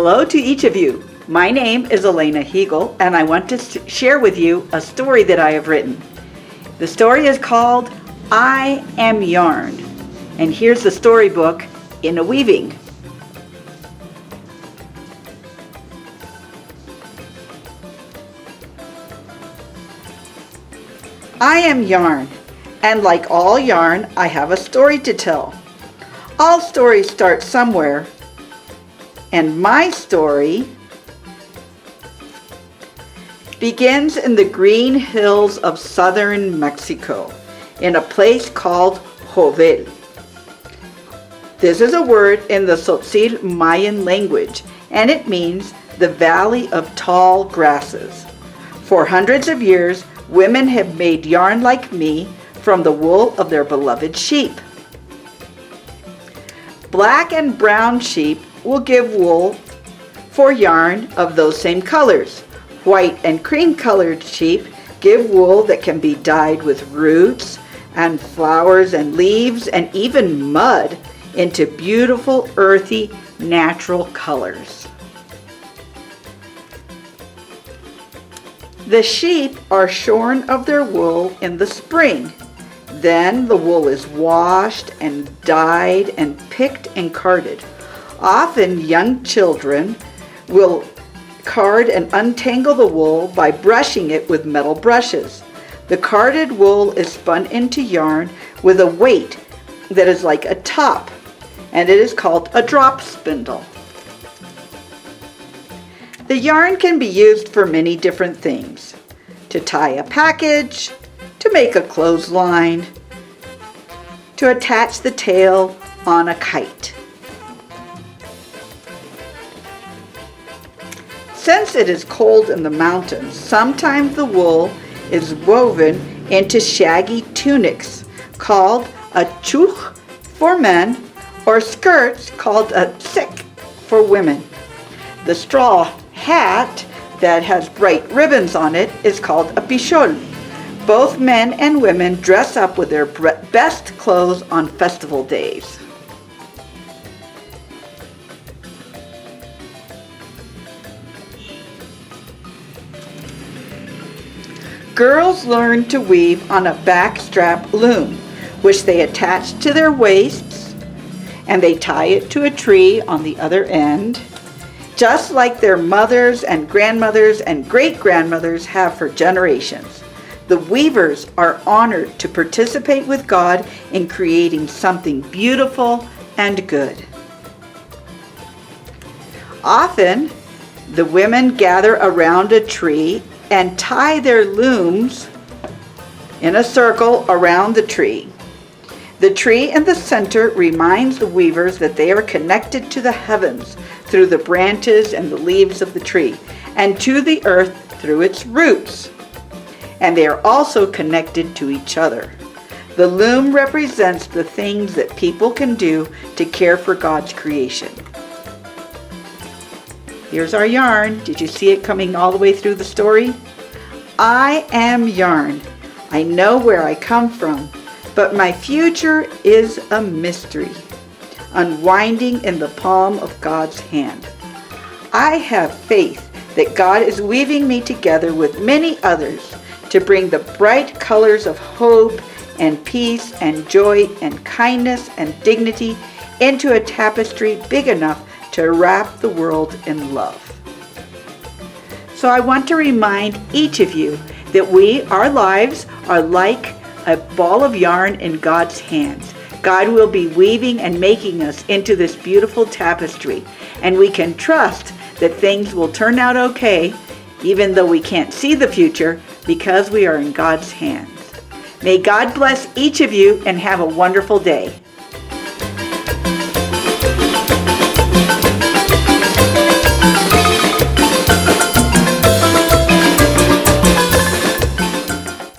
Hello to each of you. My name is Elena Huegel, and I want to share with you a story that I have written. The story is called I Am Yarn, and here's the storybook in a weaving. I am yarn, and like all yarn, I have a story to tell. All stories start somewhere, and my story begins in the green hills of southern Mexico, in a place called Huegel. This is a word in the Tzotzil Mayan language, and it means the valley of tall grasses. For hundreds of years, women have made yarn like me from the wool of their beloved sheep. Black and brown sheep will give wool for yarn of those same colors. White and cream-colored sheep give wool that can be dyed with roots and flowers and leaves and even mud into beautiful, earthy, natural colors. The sheep are shorn of their wool in the spring. Then the wool is washed and dyed and picked and carded. Often young children will card and untangle the wool by brushing it with metal brushes. The carded wool is spun into yarn with a weight that is like a top, and it is called a drop spindle. The yarn can be used for many different things: to tie a package, to make a clothesline, to attach the tail on a kite. Since it is cold in the mountains, sometimes the wool is woven into shaggy tunics called a chuch for men, or skirts called a tsik for women. The straw hat that has bright ribbons on it is called a pichol. Both men and women dress up with their best clothes on festival days. Girls learn to weave on a backstrap loom, which they attach to their waists, and they tie it to a tree on the other end, just like their mothers and grandmothers and great-grandmothers have for generations. The weavers are honored to participate with God in creating something beautiful and good. Often, the women gather around a tree and tie their looms in a circle around the tree. The tree in the center reminds the weavers that they are connected to the heavens through the branches and the leaves of the tree, and to the earth through its roots. And they are also connected to each other. The loom represents the things that people can do to care for God's creation. Here's our yarn. Did you see it coming all the way through the story? I am yarn. I know where I come from, but my future is a mystery, unwinding in the palm of God's hand. I have faith that God is weaving me together with many others to bring the bright colors of hope and peace and joy and kindness and dignity into a tapestry big enough to wrap the world in love. So I want to remind each of you that our lives are like a ball of yarn in God's hands. God will be weaving and making us into this beautiful tapestry, and we can trust that things will turn out okay, even though we can't see the future, because we are in God's hands. May God bless each of you and have a wonderful day.